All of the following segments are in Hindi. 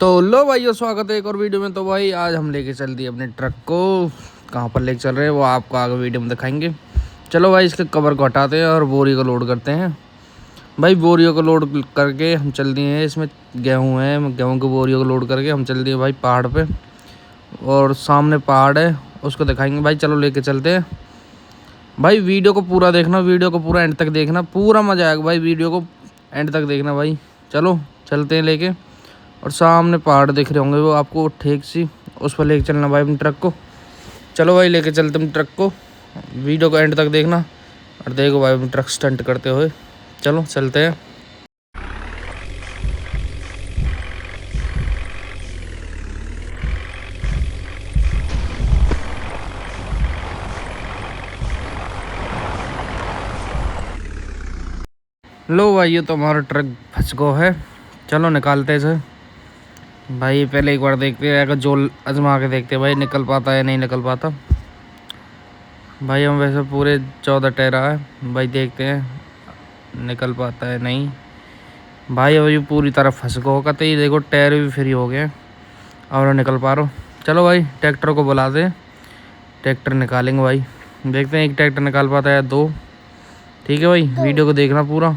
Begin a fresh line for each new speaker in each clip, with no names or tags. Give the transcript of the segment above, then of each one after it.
तो लो भाइयों, स्वागत है एक और वीडियो में। तो भाई आज हम लेके चल दिए अपने ट्रक को। कहाँ पर लेके चल रहे हैं वो आपको आगे वीडियो में दिखाएंगे। चलो भाई इसके कवर को हटाते हैं और बोरी को लोड करते हैं। भाई बोरियों को लोड करके हम चल दिए हैं। इसमें गेहूँ है, गेहूँ की बोरियों को लोड करके हम चल दिए भाई पहाड़ पे। और सामने पहाड़ है, उसको दिखाएंगे भाई। चलो लेके चलते हैं भाई। वीडियो को पूरा देखना, वीडियो को पूरा एंड तक देखना, पूरा मजा आएगा भाई। वीडियो को एंड तक देखना भाई। चलो चलते हैं लेके। और सामने पहाड़ दिख रहे होंगे वो आपको ठीक सी, उस पर लेके चलना भाई अपने ट्रक को। चलो भाई लेके चलते हम ट्रक को। वीडियो को एंड तक देखना और देखो भाई अपने ट्रक स्टंट करते हुए। चलो चलते हैं। लो भाई ये तो हमारा ट्रक फंस गो है। चलो निकालते इसे भाई। पहले एक बार देखते हैं, अगर जोल आजमा के देखते हैं भाई निकल पाता है नहीं निकल पाता। भाई हम वैसे पूरे 14 टहरा है भाई, देखते हैं निकल पाता है नहीं। भाई अब ये पूरी तरह फंस गया होगा। तो ये देखो टायर भी फ्री हो गए और निकल पा रहा। चलो भाई ट्रैक्टर को बुला दे, ट्रैक्टर निकालेंगे भाई। देखते हैं एक ट्रैक्टर निकाल पाता है या दो। ठीक है भाई, वीडियो को देखना पूरा।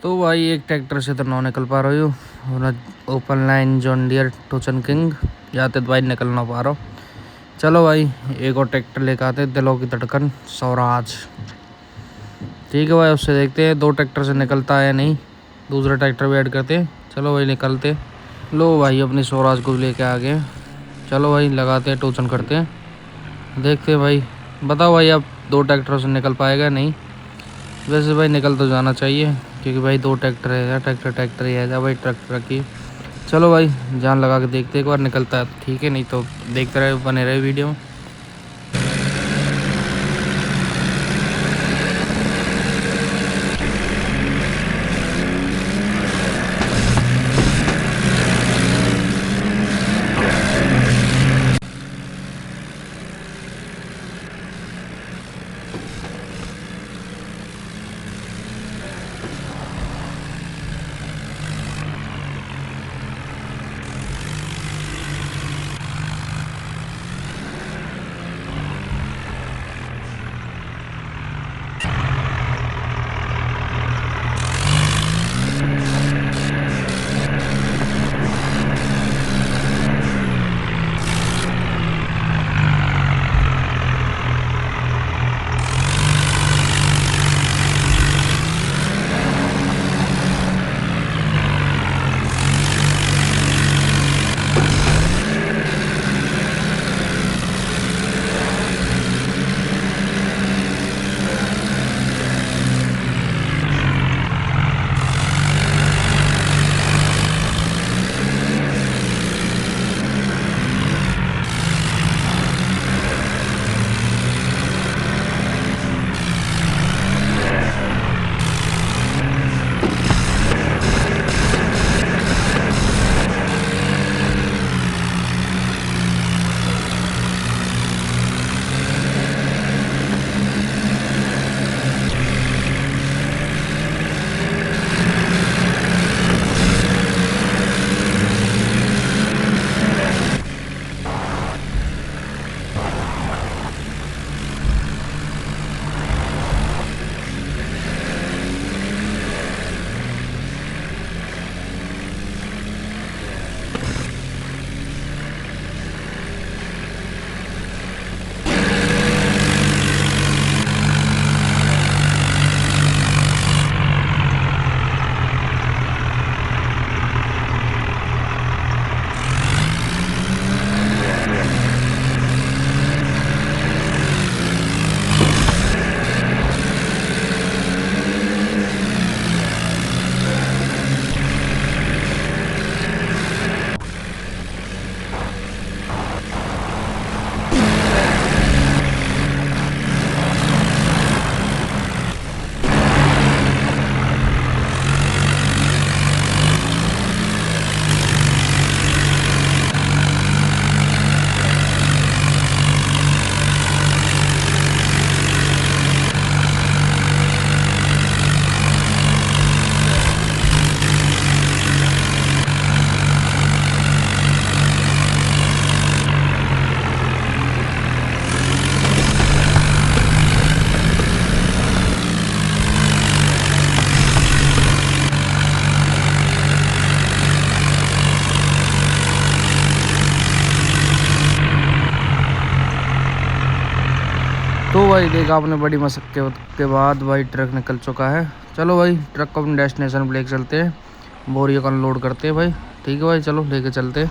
तो भाई एक ट्रैक्टर से तो नौ निकल पा रही हो। ओपन लाइन जॉन डियर टोचन किंग जाते तो भाई निकल ना पा रहा हूँ। चलो भाई एक और ट्रैक्टर लेकर आते, दिलों की धड़कन स्वराज। ठीक है भाई, उससे देखते हैं दो ट्रैक्टर से निकलता है या नहीं। दूसरा ट्रैक्टर भी ऐड करते हैं। चलो भाई निकलते। लो भाई अपनी स्वराज को लेके आ गए। चलो भाई लगाते हैं, टोचन करते हैं, देखते हैं भाई। बताओ भाई अब दो ट्रैक्टरों से निकल पाएगा नहीं। वैसे भाई निकल तो जाना चाहिए क्योंकि भाई दो ट्रैक्टर है, ट्रैक्टर ही है भाई, ट्रैक्टर की। चलो भाई जान लगा के देखते एक बार, निकलता है तो ठीक है, नहीं तो देखते रहे, बने रहे वीडियो में। भाई देखा आपने, बड़ी मशक्कत के बाद भाई ट्रक निकल चुका है। चलो भाई ट्रक को अपने डेस्टिनेशन पर लेके चलते हैं, बोरियों को अनलोड करते हैं भाई। ठीक है भाई, चलो लेके चलते हैं।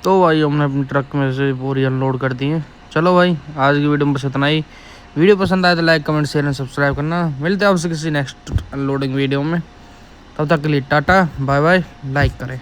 तो भाई हमने अपनी ट्रक में से बोरी अनलोड कर दी है। चलो भाई आज की वीडियो में बस इतना ही। वीडियो पसंद आए तो like comment share and subscribe करना। मिलते हैं आपसे किसी नेक्स्ट अनलोडिंग वीडियो में। तब तक के लिए टाटा बाय बाय। लाइक करें।